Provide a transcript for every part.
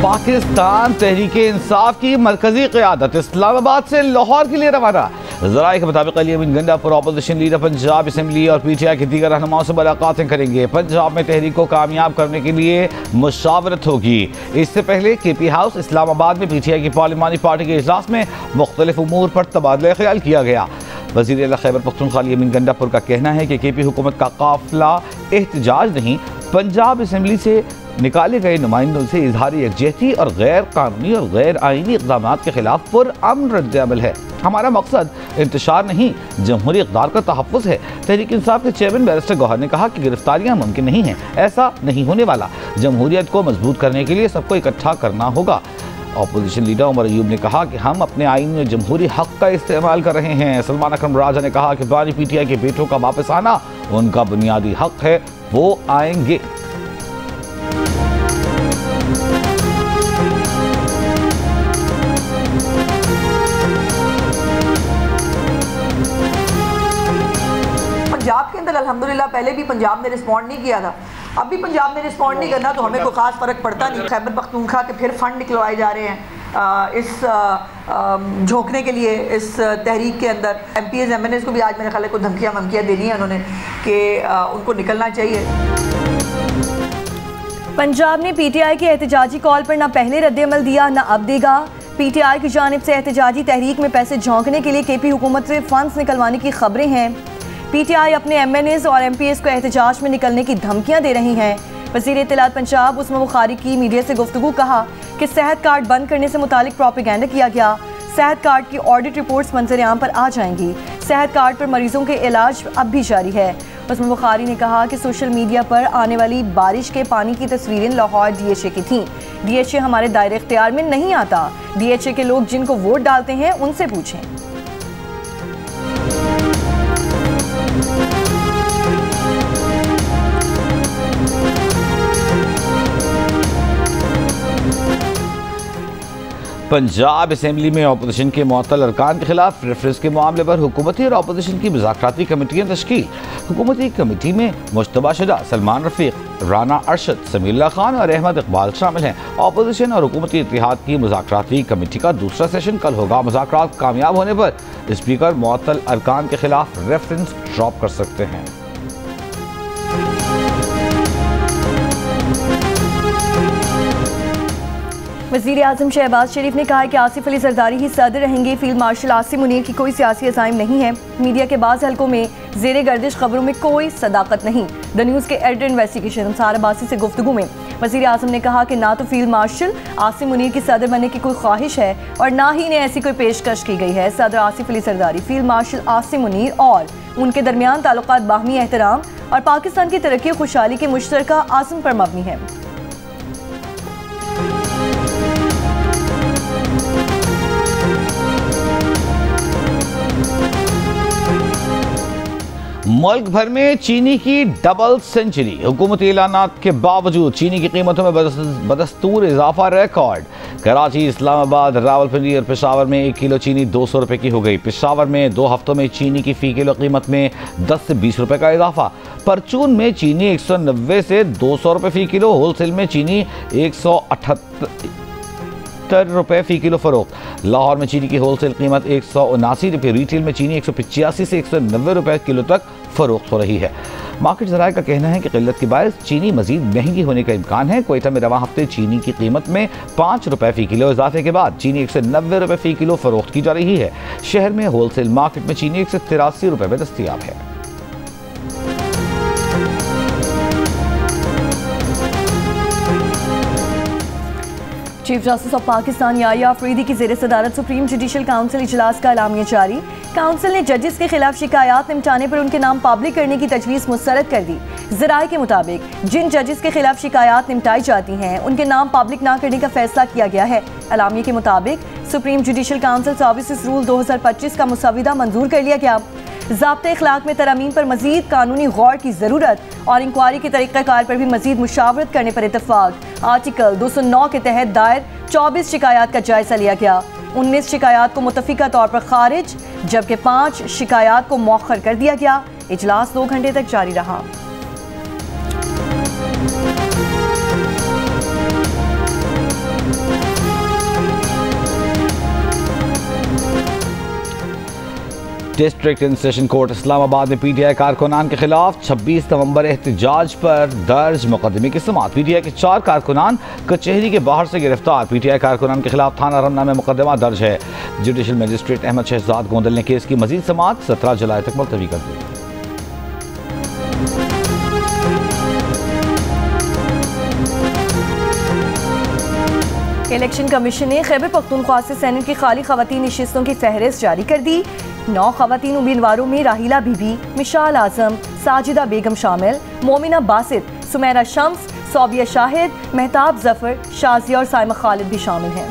पाकिस्तान तहरीक इंसाफ की मरकजी क़यादत इस्लामाबाद से लाहौर के लिए रवाना। ज़राए के मुताबिक Ali Amin Gandapur opposition leader Punjab assembly और पीटीआई के दीगर रहनुमाओं से मुलाकातें करेंगे। पंजाब में तहरीक को कामयाब करने के लिए मुशावरत होगी। इससे पहले केपी हाउस इस्लामाबाद में पीटीआई की पार्लिमानी पार्टी के इजलास में मुख्तलिफ उमूर पर तबादला ख्याल किया गया। वज़ीर आला खैबर पख्तूनख्वा अली अमीन गंडापुर का कहना है कि केपी हुकूमत का काफिला एहतजाज नहीं, पंजाब असम्बली से निकाले गए नुमाइंदों से इजहारी यकजहती और गैर कानूनी और गैर आईनी इक़दाम के खिलाफ पुरअमन रद्द-ए-अमल है। हमारा मकसद इंतशार नहीं, जमहूरी इक़्तिदार का तहफ़्फ़ुज़ है। तहरीक इंसाफ के चेयरमैन बैरिस्टर गौहर ने कहा कि गिरफ्तारियां मुमकिन नहीं हैं, ऐसा नहीं होने वाला। जमहूरियत को मजबूत करने के लिए सबको इकट्ठा करना होगा। अपोजिशन लीडर उमर अयूब ने कहा कि हम अपने आइन में जमहूरी हक का इस्तेमाल कर रहे हैं। सलमान अकरम राजा ने कहा कि बानी पीटीआई के बेटों का वापस आना उनका बुनियादी हक है, वो आएंगे। पंजाब के अंदर अल्हम्दुलिल्लाह पहले भी पंजाब ने रिस्पॉन्ड नहीं किया था, अब भी पंजाब ने रिस्पॉन्ड नहीं करना तो हमें कोई ख़ास फ़र्क पड़ता नहीं। खैबर पख्तूनख्वा के फिर फंड निकलवाए जा रहे हैं इस झोंकने के लिए इस तहरीक के अंदर। MPs MNAs को भी आज मेरे ख्याल है कोई धमकियाँ देनी है उन्होंने कि उनको निकलना चाहिए। पंजाब ने PTI के एहतजाजी कॉल पर ना पहले रद्द-ए-अमल दिया ना अब देगा। PTI की जानिब से एहतजाजी तहरीक में पैसे झोंकने के लिए केपी हुकूमत से फंड्स निकलवाने की खबरें हैं। PTI अपने MNAs और MPs को एहतजाज में निकलने की धमकियां दे रही हैं। वज़ीर इत्तलात पंजाब उस्मा बुखारी की मीडिया से गुफ्तगू कहा कि सेहत कार्ड बंद करने से मुतालिक प्रोपेगेंडा किया गया। सेहत कार्ड की ऑडिट रिपोर्ट्स मंजर-ए-आम पर आ जाएंगी। सेहत कार्ड पर मरीजों के इलाज अब भी जारी है। उस्मा बुखारी ने कहा कि सोशल मीडिया पर आने वाली बारिश के पानी की तस्वीरें लाहौर DHA की थीं। DHA हमारे दायरे इख्तियार में नहीं आता। DHA के लोग जिनको वोट डालते हैं उनसे पूछें। पंजाब असम्बली में अपोजिशन के मुअत्तल अरकान के खिलाफ रेफरेंस के मामले पर हुकूमती और अपोजिशन की मुज़ाकराती कमेटियाँ तश्कील। हुकूमती कमेटी में मुश्तबा शुदा सलमान रफीक, राना अरशद, समीउल्लाह खान और अहमद इकबाल शामिल हैं। अपोजिशन और हुकूमती इत्तेहाद की मुज़ाकराती कमेटी का दूसरा सेशन कल होगा। मुज़ाकरात कामयाब होने पर स्पीकर मुअत्तल अरकान के खिलाफ रेफरेंस ड्रॉप कर सकते हैं। वज़ीर आज़म शहबाज शरीफ ने कहा है कि आसिफ अली जरदारी ही सदर रहेंगे। फील्ड मार्शल आसिम मुनीर की कोई सियासी अज़ाइम नहीं है। मीडिया के बाज़ हलकों में ज़ेरे गर्दिश खबरों में कोई सदाकत नहीं। द न्यूज़ के एडिटर इन्वेस्टिगेशन अंसार अब्बासी से गुफ्तगू में वज़ीर आज़म ने कहा कि ना तो फील्ड मार्शल आसिम मुनीर की सदर बनने की कोई ख्वाहिश है और ना ही इन्हें ऐसी कोई पेशकश की गई है। सदर आसिफ अली जरदारी, फील्ड मार्शल आसिम मुनीर और उनके दरमियान ताल्लुकात बाहमी एहतराम और पाकिस्तान की तरक्की और खुशहाली के मुश्तरका आज़म पर मबनी है। मुल्क भर में चीनी की डबल सेंचुरी। हुकूमती ऐलानात के बावजूद चीनी की कीमतों में बदस्तूर इजाफा रिकॉर्ड। कराची, इस्लामाबाद, रावलपिंडी और पेशावर में 1 किलो चीनी 200 रुपये की हो गई। पेशावर में 2 हफ्तों में चीनी की फ़ी किलो कीमत में 10 से 20 रुपये का इजाफा। परचून में चीनी 190 से 200 रुपये फ़ी किलो। होलसेल में चीनी 178 रुपये फ़ी किलो फ़रोख्त। लाहौर में चीनी की होलसेल कीमत 179 रुपये, रिटेल में चीनी 185 से 190 रुपये किलो तक फ़रोख्त हो रही है। मार्केट ज़राए का कहना है कि क़िल्लत के बायस चीनी मज़ीद महंगी होने का इम्कान है। कोयटा में रवां हफ्ते चीनी की कीमत में 5 रुपये फ़ी किलो इजाफे के बाद चीनी 190 रुपये फ़ी किलो फ़रोख्त की जा रही है। शहर में होलसेल मार्केट में चीनी 183 रुपये में दस्तियाब है। Chief justice of Pakistan Yahya Afridi की ज़ेर सदारत सुप्रीम जुडिशल काउंसिल इजलास का एलामिया जारी। काउंसिल ने जजेस के खिलाफ शिकायत निपटाने पर उनके नाम पब्लिक करने की तजवीज़ मुस्तरद कर दी। ज़राए के मुताबिक जिन जजेस के खिलाफ शिकायत निपटाई जाती हैं उनके नाम पब्लिक ना करने का फैसला किया गया है। एलामिया के मुताबिक supreme judicial council services rule 2025 का मुसविदा मंजूर कर लिया गया। ज़ाब्ते इखलाक में तरमीम पर मजीद कानूनी गौर की ज़रूरत और इंक्वायरी के तरीक़ाकार पर भी मजीद मुशावरत करने पर इत्तफाक। आर्टिकल 209 के तहत दायर 24 शिकायत का जायजा लिया गया। 19 शिकायत को मुतफ़िका तौर पर खारिज जबकि 5 शिकायत को मौखर कर दिया गया। इजलास 2 घंटे तक जारी रहा। District and session court Islamabad में पीटीआई कारकुनान के खिलाफ 26 नवंबर एहतजाज पर दर्ज मुकदमे की समाअत। पीटीआई के 4 कारकुनान कचहरी के बाहर से गिरफ्तार। पीटीआई कारकुनान के खिलाफ थाना रमना में मुकदमा दर्ज है। जुडिशल मजिस्ट्रेट अहमद शहजाद गोंदल ने केस की मजीद समाअत 17 जुलाई तक मुलतवी कर दी। इलेक्शन कमीशन ने खैबर पख्तूनख्वा से सेनेट की खाली खवातीन नशिस्तों की फहरिस्त जारी कर दी। 9 खवातीन उम्मीदवारों में राहिला बीबी, मिशाल आजम, साजिदा बेगम शामिल, मोमिना बासित, सुमेरा शम्स, सौबिया शाहिद, मेहताब जफर, शाजिया और साइमा खालिद भी शामिल हैं।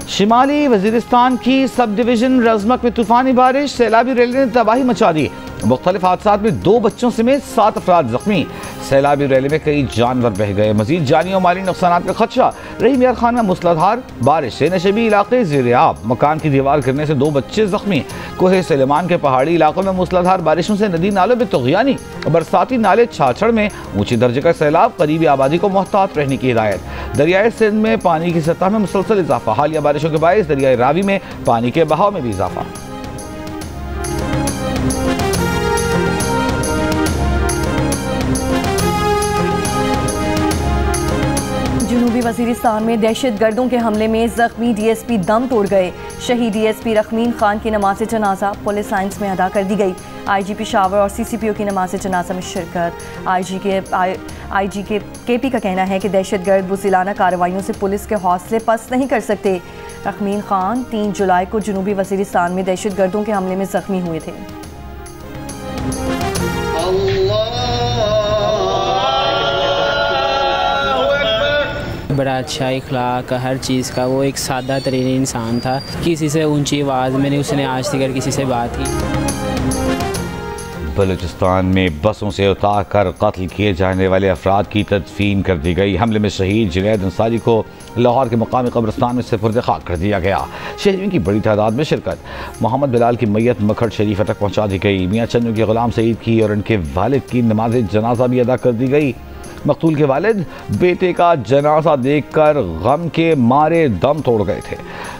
शिमाली वजीरिस्तान की सब डिवीजन रजमक में तूफानी बारिश, सैलाबी रैली ने तबाही मचा दी। मुख्तलिफ हादसात में 2 बच्चों समेत 7 अफराद जख्मी। सैलाबी रैली में कई जानवर बह गए। मजीद जानी और माली नुकसान का खदशा। रहीम यार खान में मूसलाधार बारिश से नशबी इलाके ज़ेर-ए-आब, मकान की दीवार गिरने से 2 बच्चे जख्मी। कोहे सलेमान के पहाड़ी इलाकों में मूसलाधार बारिशों से नदी नालों में तुग़यानी, बरसाती नाले छाछड़ में ऊंची दर्जे का सैलाब, करीबी आबादी को मोहतात रहने की हिदायत। दरियाए सिंध में पानी की सतह में मुसलसल इजाफा। हालिया बारिशों के बायस दरियाए रावी में पानी के बहाव में भी इजाफा। जनूबी वजीरिस्तान में दहशत गर्दों के हमले में जख्मी डीएसपी दम तोड़ गए। शहीद डीएसपी रखमीन खान की नमाज जनाजा पुलिस लाइन्स में अदा कर दी गई। आईजी पेशावर और सीसीपीओ की नमाज जनाजा में शिरकत। आईजी के केपी का कहना है कि दहशत गर्द बुज़िलाना कार्रवाइयों से पुलिस के हौसले पस्त नहीं कर सकते। रखमीन खान 3 जुलाई को जनूबी वजीरिस्तान में दहशत गर्दों के हमले में जख्मी हुए थे। बड़ा अच्छा इखलाक हर चीज़ का, वो एक सादा तरीन इंसान था। किसी से ऊंची आवाज़ में नहीं उसने आज तक किसी से बात की। बलूचिस्तान में बसों से उतार कर कत्ल किए जाने वाले अफराद की तदफीन कर दी गई। हमले में शहीद जुनैद अंसारी को लाहौर के मकामी कब्रिस्तान में सुपुर्द खाक कर दिया गया। शहीदों की बड़ी तादाद में शिरकत। मोहम्मद बिलाल की मैयत मखर शरीफ तक पहुँचा दी गई। मियाँ चन्नू के गुलाम सईद की और उनके वालिद की नमाज जनाजा भी अदा कर दी गई। मकतूल के वालिद बेटे का जनाजा देखकर गम के मारे दम तोड़ गए थे।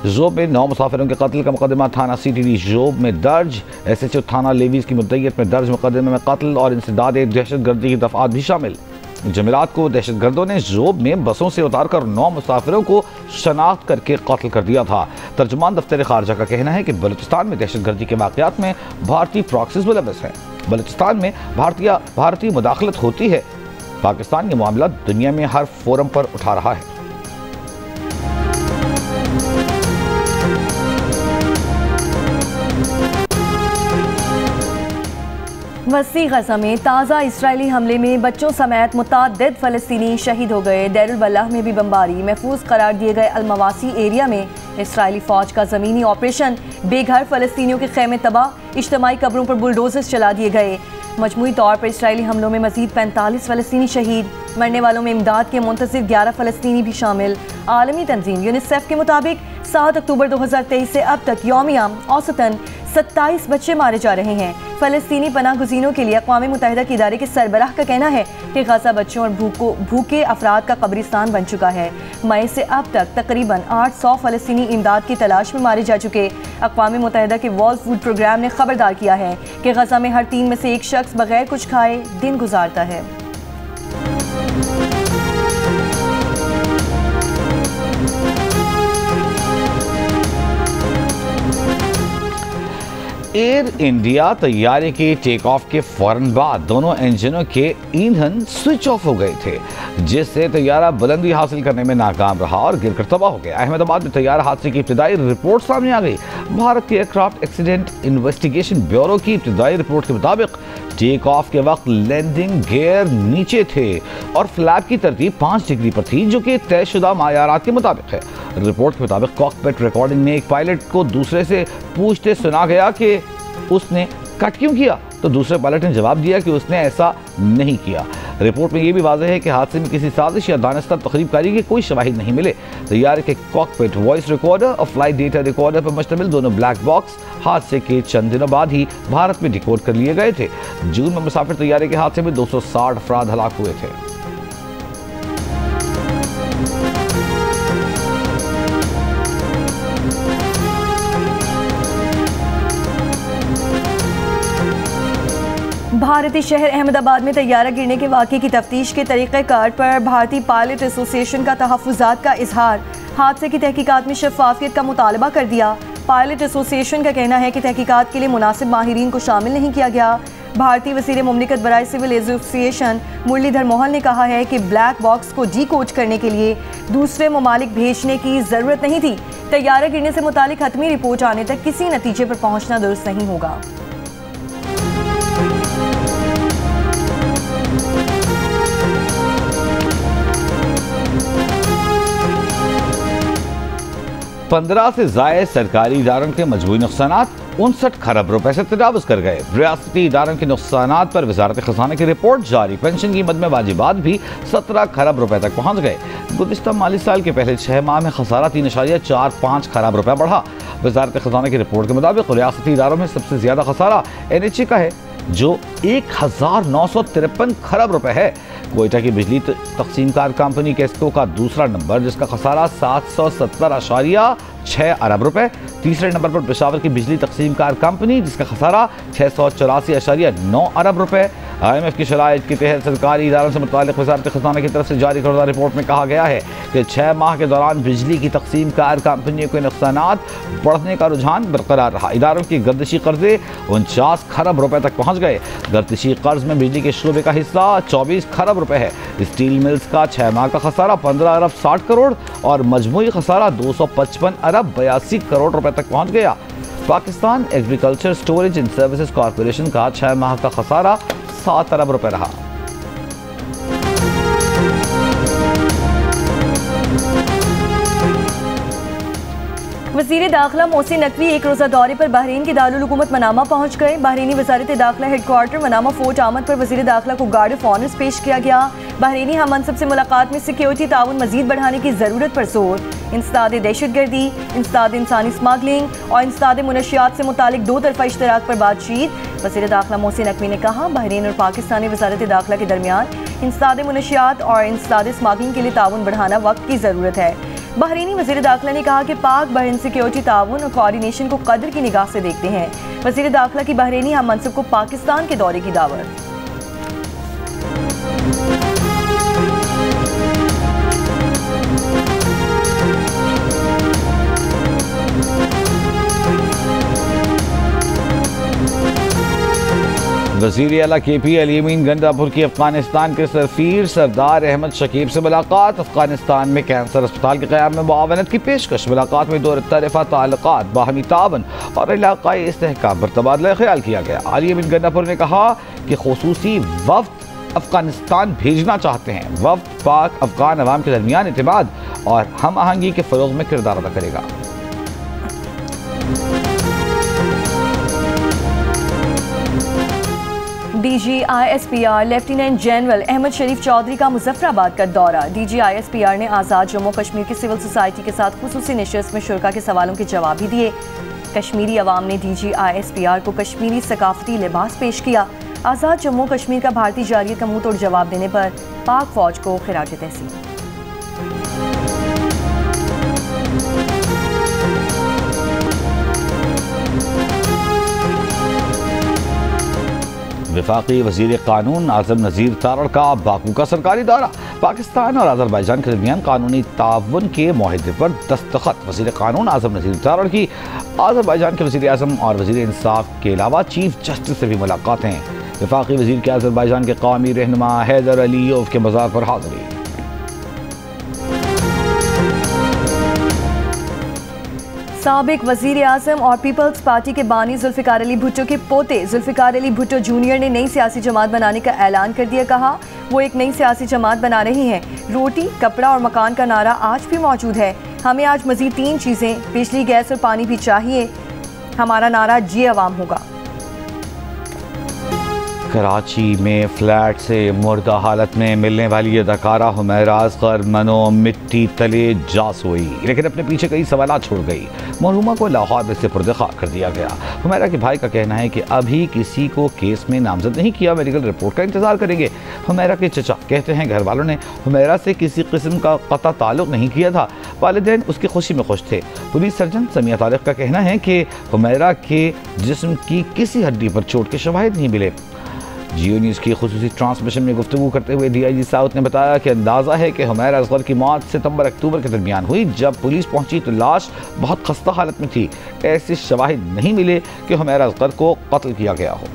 जोब में 9 मुसाफिरों के कत्ल का मुकदमा थाना CTD जोब में दर्ज। SHO थाना लेवीज की मुद्दईयत में दर्ज मुकदमे में कत्ल और इंसदाद दहशत गर्दी की दफात भी शामिल। जमेरात को दहशत गर्दों ने जोब में बसों से उतार कर 9 मुसाफिरों को शनाख्त करके कत्ल कर दिया था। तर्जुमान दफ्तर खारजा का कहना है कि बलूचिस्तान में दहशत गर्दी के वाक़यात में भारतीय प्रॉक्सीज मुलव्वस हैं। बलूचिस्तान में भारतीय मुदाखलत होती है। पाकिस्तान ये मामला दुनिया में हर फोरम पर उठा रहा है। वसी गजा में ताज़ा इसराइली हमले में बच्चों समेत मुतअद्दिद फ़लस्तीनी शहीद हो गए। देरुल बलाह में भी बमबारी। महफूज करार दिए गए अलमवासी एरिया में इसराइली फ़ौज का ज़मीनी ऑपरेशन। बेघर फ़लस्तीनियों के खेमे तबाह। इज्तिमाई कब्रों पर बुलडोजर्स चला दिए गए। मजमूई तौर पर इसराइली हमलों में मजीद 45 फ़लस्तीनी शहीद। मरने वालों में इमदाद के मुंतज़िर 11 फ़लस्तीनी भी शामिल। आलमी तंजीम यूनिसेफ के मुताबिक 7 अक्टूबर 2023 से अब तक यौमिया औसतन 27 बच्चे मारे जा रहे हैं। फ़लस्तीनी पनाह गुज़ीनों के लिए अक़वाम मुत्तहिदा के इदारे के सरबराह का कहना है कि गज़ा बच्चों और भूखे अफराद का कब्रिस्तान बन चुका है। मई से अब तक तकरीबन 800 फ़लस्तीनी इमदाद की तलाश में मारे जा चुके। अक़वाम मुत्तहिदा के वर्ल्ड फूड प्रोग्राम ने खबरदार किया है कि गज़ा में हर 3 में से 1 शख्स बगैर कुछ खाए दिन गुजारता है। एयर इंडिया तैयारे के टेक ऑफ के फौरन बाद दोनों इंजनों के ईंधन स्विच ऑफ हो गए थे, जिससे तैयारा बुलंदी हासिल करने में नाकाम रहा और गिरकर तबाह हो गया। अहमदाबाद में तैयारा हादसे की इब्तिदाई रिपोर्ट सामने आ गई। भारत के एयरक्राफ्ट एक्सीडेंट इन्वेस्टिगेशन ब्यूरो की इब्तिदाई रिपोर्ट के मुताबिक टेक ऑफ के वक्त लैंडिंग गियर नीचे थे और फ्लैप की तरतीब 5 डिग्री पर थी, जो कि तयशुदा मायारात के मुताबिक है। रिपोर्ट के मुताबिक कॉकपिट रिकॉर्डिंग में एक पायलट को दूसरे से पूछते सुना गया कि उसने कट क्यों किया, तो दूसरे पायलट ने जवाब दिया कि उसने ऐसा नहीं किया। रिपोर्ट में यह भी वाज़ेह है कि हादसे में किसी साजिश या दानिस्ता तकरीबकारी के कोई शवाहिद नहीं मिले। तैयारे के कॉकपिट वॉइस रिकॉर्डर और फ्लाइट डेटा रिकॉर्डर पर मुश्तमिल दोनों ब्लैक बॉक्स हादसे के चंद दिनों बाद ही भारत में डिकोड कर लिए गए थे। जून में मुसाफिर तैयारे के हादसे में 260 अफराद हलाक हुए थे। भारतीय शहर अहमदाबाद में तैयारा गिरने के वाक़े की तफ्तीश के तरीक़ेकार पर भारतीय पायलट एसोसिएशन का तहफ़्फ़ुज़ात का इजहार। हादसे की तहकीकात में शफ़ाफ़ियत का मुतालबा कर दिया। पायलट एसोसिएशन का कहना है कि तहकीकात के लिए मुनासिब माहिरीन को शामिल नहीं किया गया। भारतीय वज़ीर मुमलिकत बराए सिविल एसोसिएशन मुरलीधर मोहन ने कहा है कि ब्लैक बॉक्स को डी कोड करने के लिए दूसरे ममालिक भेजने की ज़रूरत नहीं थी। तैयारा गिरने से मुतालिक हतमी रिपोर्ट आने तक किसी नतीजे पर पहुँचना दुरुस्त नहीं होगा। पंद्रह से ज़ायद सरकारी इदारों के मजमूई नुकसानात 59 खरब रुपए से तजावुज़ कर गए। रियासती इदारों के नुकसानात पर वजारत खजाना की रिपोर्ट जारी। पेंशन कीमत में वाजिबात भी 17 खरब रुपए तक पहुँच गए। गुज़िश्ता माली साल के पहले 6 माह में खसारा 3.45 खरब रुपए बढ़ा। वजारत खजाना की रिपोर्ट के मुताबिक रियासती इदारों में सबसे ज़्यादा खसारा NHA का है जो 1953 खरब रुपए है। कोयटा की बिजली तकसीम कार कंपनी केस्को का दूसरा नंबर जिसका खसारा 770.6 अरब रुपए। तीसरे नंबर पर पेशावर की बिजली तकसीम कार कंपनी जिसका खसारा 684.9 अरब रुपए। IMF की शराइत के तहत सरकारी इदारों से मुताल्लिक़ वज़ारत ख़ज़ाना की तरफ से जारी करदा रिपोर्ट में कहा गया है कि 6 माह के दौरान बिजली की तकसीम कार कंपनियों के नुकसानात बढ़ने का रुझान बरकरार रहा। इदारों की गर्दिशी कर्जे 49 खरब रुपए तक पहुँच गए। गर्दिशी कर्ज में बिजली के शोबे का हिस्सा 24 खरब रुपए है। स्टील मिल्स का 6 माह का खसारा 15 अरब 60 करोड़ और मजमूई खसारा 255 अरब 82 करोड़ रुपए तक पहुँच गया। Pakistan agriculture storage and services corporation का 6 माह का खसारा 7 अरब रुपए रहा। वज़ीर दाखिला मोहसिन नकवी एक रोज़ा दौरे पर बहरीन के दारुल हुकूमत मनामा पहुँच गए। बहरीनी वज़ारत दाखिला हेडक्वार्टर मनामा फोर्ट आमद पर वज़ीर दाखिला को गार्ड ऑफ ऑनर्स पेश किया गया। बहरीनी हम मनसब से मुलाकात में सिक्योरिटी ताउन मजीद बढ़ाने की ज़रूरत पर जोर। इंसदाद दहशतगर्दी, इंसदाद इंसानी स्मगलिंग और इंसदाद मुनशियात से मुतालिक 2 तरफ़ा इश्तराक पर बातचीत। वज़ीर दाखिला मोहसिन नकवी ने कहा बहरीन और पाकिस्तानी वज़ारत दाखिला के दरमियान इंसदाद मुनशियात और इंसदाद स्मगलिंग के लिए ताउन बढ़ाना वक्त की ज़रूरत है। बहरीनी वज़ीर दाखिला ने कहा कि पाक बहरीन सिक्योरिटी ताउन और कोऑर्डिनेशन को कदर की निगाह से देखते हैं। वज़ीर दाखिला की बहरीनी हम मनसब को पाकिस्तान के दौरे की दावत। वज़ीर आला KP अली अमीन गंडापुर की अफगानिस्तान के सफ़ीर सरदार अहमद शकीब से मुलाकात। अफगानिस्तान में कैंसर अस्पताल के क़याम में मुआवनत की पेशकश। मुलाकात में 2 तरफ़ा ताल्लुकात, बाहमी तावन और इलाक़ाई इस्तेहकाम पर तबादला ख्याल किया गया। अली अमीन गंडापुर ने कहा कि ख़ुसूसी वफ़द अफगानिस्तान भेजना चाहते हैं। वफ़द पाक अफगान अवाम के दरमियान एतमाद और हम आहंगी के फ़रोग़ में किरदार अदा करेगा। DGISPR लेफ्टिनेंट जनरल अहमद शरीफ चौधरी का मुजफ्फराबाद का दौरा। DGISPR ने आज़ाद जम्मू कश्मीर की सिविल सोसाइटी के साथ खुसूसी नशिस्त में शुरा के सवालों के जवाब भी दिए। कश्मीरी अवाम ने DGISPR को कश्मीरी सकाफती लिबास पेश किया। आज़ाद जम्मू कश्मीर का भारतीय जारियत का मुंह तोड़ जवाब देने पर पाक फौज को खिराज तहसीन। वफाकी वज़ीर कानून आज़म नज़ीर तारड़ का बाकू का सरकारी दौरा। पाकिस्तान और अज़रबैजान के दरमियान कानूनी ताउन के मुआहदे पर दस्तखत। वज़ीर कानून आज़म नज़ीर तारड़ की अज़रबैजान के वज़ीर आज़म और वज़ीर इंसाफ के अलावा चीफ जस्टिस से भी मुलाकातें। वफाकी वज़ीर के अज़रबैजान के कौमी रहनुमा हैदर अलीयोव के मज़ार पर हाज़िरी। साबिक वज़ीर आज़म और पीपल्स पार्टी के बानी जुल्फ़िकार अली भुट्टो के पोते जुल्फ़िकार अली भुट्टो जूनियर ने नई सियासी जमात बनाने का ऐलान कर दिया। कहा वो एक नई सियासी जमात बना रही हैं। रोटी, कपड़ा और मकान का नारा आज भी मौजूद है। हमें आज मज़ीद 3 चीज़ें बिजली, गैस और पानी भी चाहिए। हमारा नारा जी अवाम होगा। कराची में फ्लैट से मुर्दा हालत में मिलने वाली अदाकारा हुमैरा असगर मनो मिट्टी तले जा सोई, लेकिन अपने पीछे कई सवाल छोड़ गई। मरहूमा को लाहौर में से पुर्दखा कर दिया गया। हुमैरा के भाई का कहना है कि अभी किसी को केस में नामजद नहीं किया, मेडिकल रिपोर्ट का इंतजार करेंगे। हुमैरा के चचा कहते हैं घर वालों ने हुमैरा से किसी किस्म का कता ताल्लुक नहीं किया था। वालिदैन उसकी खुशी में खुश थे। पुलिस सर्जन समिया तारिक का कहना है कि हुमैरा के जिस्म की किसी हड्डी पर चोट के शवाहिद नहीं मिले। जियो न्यूज़ की खुसूसी ट्रांसमिशन में गुफ्तगू करते हुए DIG साउथ ने बताया कि अंदाज़ा है कि हुमैर असगर की मौत सितंबर-अक्टूबर के दरमियान हुई। जब पुलिस पहुंची तो लाश बहुत खस्ता हालत में थी। ऐसे शवाहिद नहीं मिले कि हुमैर असगर को कत्ल किया गया हो।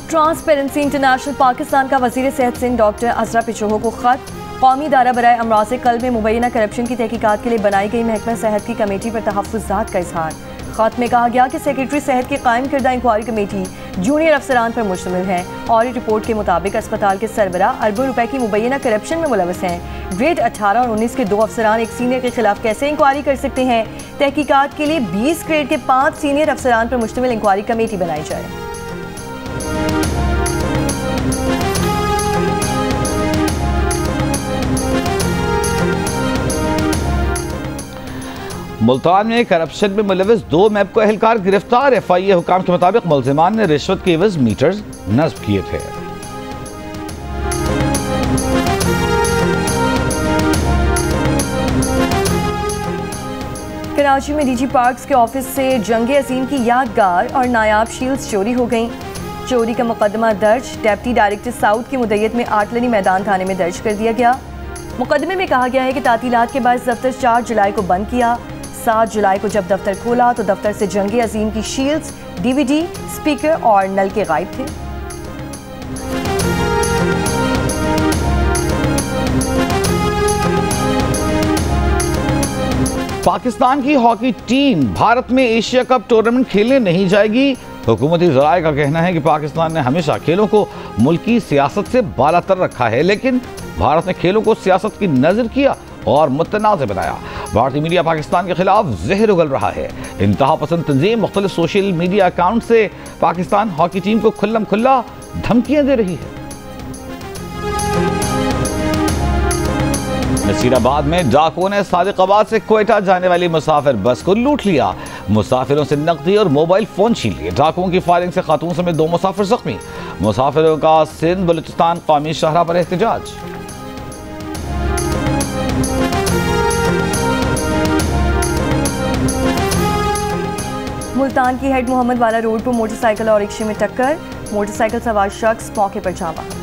ट्रांसपेरेंसी इंटरनेशनल पाकिस्तान का वज़ीर सेहत सिंध डॉक्टर अजरा पिचोहो को खत। कौमी इदारा बराए अमराज़ क़ल्ब में मुबैना करप्शन की तहकीकात के लिए बनाई गई महकमा सेहत की कमेटी पर तहफ़्फ़ुज़ात का इजहार। खत में कहा गया कि सेक्रेटरी सेहत की कायम करदा इंक्वायरी कमेटी जूनियर अफसरान पर मुश्तमिल है। ऑडिट रिपोर्ट के मुताबिक अस्पताल के सरबरा अरबों रुपए की मुबैना करप्शन में मुलविस हैं। ग्रेड 18 और 19 के 2 अफसरान एक सीनियर के खिलाफ कैसे इंक्वायरी कर सकते हैं? तहकीकात के लिए 20 ग्रेड के 5 सीनियर अफसरान पर मुश्तमिल इंक्वायरी कमेटी बनाई जाए। मुल्तान में करप्शन में मुलविस 2 मैपको एहलकार गिरफ्तार। FIA हुकाम के मुताबिक मुलजिमान ने रिश्वत के एवज मीटर्स नस्ब किए थे। कराची में DG पार्क्स के ऑफिस से जंग अजीम की यादगार और नायाब शील्ड्स चोरी हो गईं। चोरी का मुकदमा दर्ज डेप्टी डायरेक्टर साउथ की मुद्दत में आटलनी मैदान थाने में दर्ज कर दिया गया। मुकदमे में कहा गया है कि तातीलात के बाद दफ्तर 4 जुलाई को बंद किया। 7 जुलाई को जब दफ्तर खोला तो दफ्तर से जंग अजीम की शील्ड्स, DVD, स्पीकर और नल के गायब थे। पाकिस्तान की हॉकी टीम भारत में एशिया कप टूर्नामेंट खेलने नहीं जाएगी। हुकूमती ज़राए का कहना है कि पाकिस्तान ने हमेशा खेलों को मुल्की सियासत से बालातर रखा है, लेकिन भारत ने खेलों को सियासत की नजर किया और मुतनाज़ बनाया। भारतीय मीडिया पाकिस्तान के खिलाफ जहर उगल रहा है। इंतहा पसंद तंजीम मुख्तलिफ सोशल मीडिया अकाउंट से पाकिस्तान हॉकी टीम को खुल्लम खुल्ला धमकियां दे रही है। नसीराबाद में डाकुओं ने सादिकाबाद से क्वेटा जाने वाली मुसाफिर बस को लूट लिया। मुसाफिरों से नकदी और मोबाइल फोन छीन लिए। डाकुओं की फायरिंग से खातून समेत 2 मुसाफिर जख्मी। मुसाफिरों का सिंध बलूचिस्तान कौमी शाहराह पर एहतजाज। मुल्तान की हेड मोहम्मद वाला रोड पर मोटरसाइकिल और रिक्शे में टक्कर। मोटरसाइकिल सवार शख्स मौके पर जाँ बहक।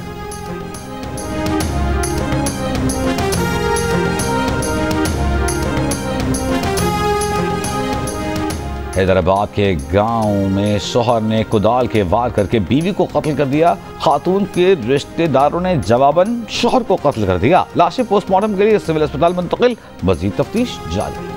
हैदराबाद के गांव में शोहर ने कुदाल के वार करके बीवी को कत्ल कर दिया। खातून के रिश्तेदारों ने जवाबन शोहर को कत्ल कर दिया। लाशें पोस्टमार्टम के लिए सिविल अस्पताल मुंतकिल, मजीद तफ्तीश जारी।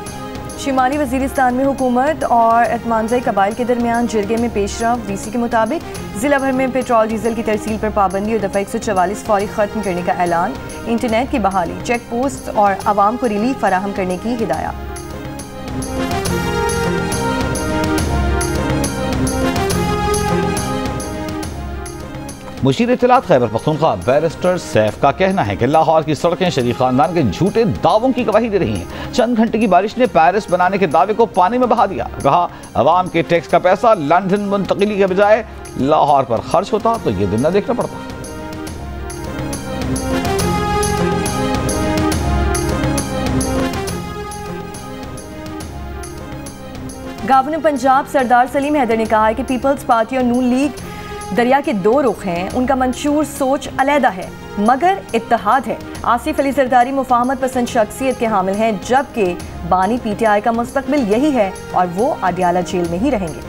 शिमाली वजीरिस्तान में हुकूमत और एतमानज़ई कबाइल के दरमियान जिरगे में पेशरफ। DC के मुताबिक जिला भर में पेट्रोल डीजल की तरसील पर पाबंदी और दफ़ा 144 फौरी ख़त्म करने का ऐलान। इंटरनेट की बहाली, चेक पोस्ट और आवाम को रिलीफ फराहम करने की हिदायत। मुशीर इत्तलात खैबर पख्तूनख्वा बैरिस्टर सैफ का कहना है कि लाहौर की सड़कें शरीफ खानदान के झूठे दावों की गवाही दे रही हैं। चंद घंटे की बारिश ने पेरिस बनाने के दावे को पानी में बहा दिया। कहा, अवाम के टैक्स का पैसा लंदन मुंतकिली के बजाय लाहौर पर खर्च होता तो ये दिन न देखना पड़ता। गवर्नर पंजाब सरदार सलीम हैदर ने कहा है कि पीपल्स पार्टी और नून लीग दरिया के 2 रुख हैं। उनका मंशूर सोच अलहदा है मगर इत्तेहाद है। आसिफ अली जरदारी मुफाहमत पसंद शख्सियत के हामिल हैं, जबकि बानी PTI का मुस्तकबिल यही है और वो अडियाला जेल में ही रहेंगे।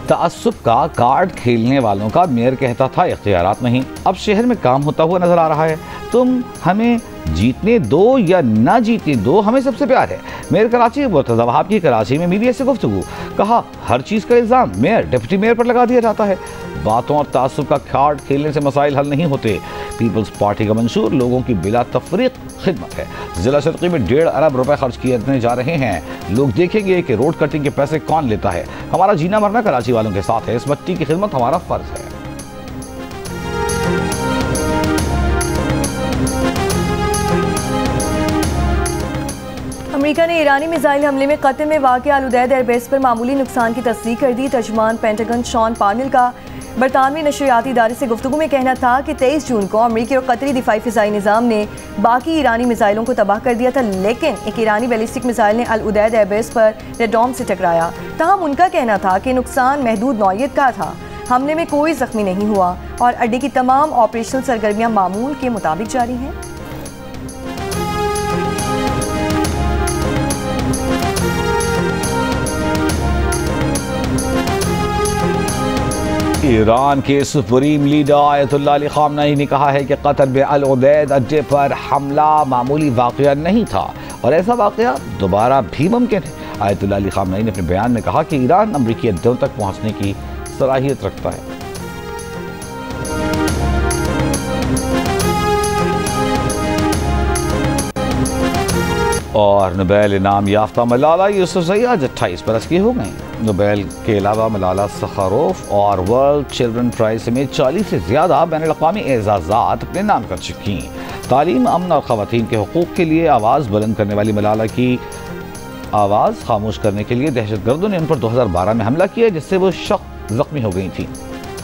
तासुब का कार्ड खेलने वालों का मेयर कहता था इख्तियारात नहीं। अब शहर में काम होता हुआ नजर आ रहा है। तुम हमें जीतने दो या ना जीतने दो, हमें सबसे प्यार है। मेयर कराची मुर्तज़ा वहाब की कराची में मीडिया से गुफ्तगू। कहा, हर चीज़ का इल्ज़ाम मेयर डिप्टी मेयर पर लगा दिया जाता है। बातों और तासुब का कार्ड खेलने से मसाइल हल नहीं होते। पीपल्स पार्टी का मंशूर लोगों की बिला तफरीक खिदमत है। जिला शर्की में 1.5 अरब रुपए खर्च किए जा रहे हैं। लोग देखेंगे कि रोड कटिंग के पैसे कौन लेता है। हमारा जीना मरना कराची वालों के साथ है। इस मट्टी की खिदमत हमारा फर्ज है। अमेरिका ने ईरानी मिसाइल हमले में कत्ल में वाक़ अल-उदैद एयरबेस पर मामूली नुकसान की तस्दीक कर दी। तर्जुमान पेंटागन शॉन पार्नेल का बरतानवी नशरियाती इदारे से गुफ्तगू में कहना था कि 23 जून को अमेरिकी और कतरी दिफाई फ़िज़ाई निज़ाम ने बाकी ईरानी मिसाइलों को तबाह कर दिया था, लेकिन एक ईरानी बैलिस्टिक मिसाइल ने अल-उदैद एयरबेस पर रेडॉम से टकराया। तहम उनका कहना था कि नुकसान महदूद नौइयत का था, हमले में कोई ज़ख्मी नहीं हुआ और अड्डे की तमाम ऑपरेशनल सरगर्मियाँ मामूल के मुताबिक जारी हैं। ईरान के सुप्रीम लीडर आयतुल्लाह अली ख़ामनेई ने कहा है कि कतर में अल-उदैद अड्डे पर हमला मामूली वाक़या नहीं था और ऐसा वाक़या दोबारा भी मुमकिन है। आयतुल्लाह अली ख़ामनेई ने अपने बयान में कहा कि ईरान अमरीकी अड्डों तक पहुँचने की सलाहियत रखता है। और नोबेल इनाम याफ्ता मलाला यूसुफ़ज़ई आज 28 बरस की हो गई। नोबेल के अलावा मलाला सखारोफ और वर्ल्ड चिल्ड्रन प्राइज समेत 40 से ज़्यादा बैनुल-अक़वामी एज़ाज़ात अपने नाम कर चुकी। तालीम, अमन और ख़वातीन के हुकूक़ के लिए आवाज़ बुलंद करने वाली मलाला की आवाज़ खामोश करने के लिए दहशतगर्दों ने उन पर 2012 में हमला किया, जिससे वो सख्त ज़ख्मी हो गई थी।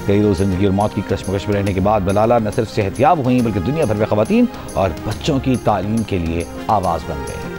कई रोज़ ज़िंदगी और मौत की कश्मकश में रहने के बाद मलाला न सिर्फ सेहतियाब हुई बल्कि दुनिया भर में ख़वातीन और बच्चों की तालीम के लिए आवाज़ बन गई।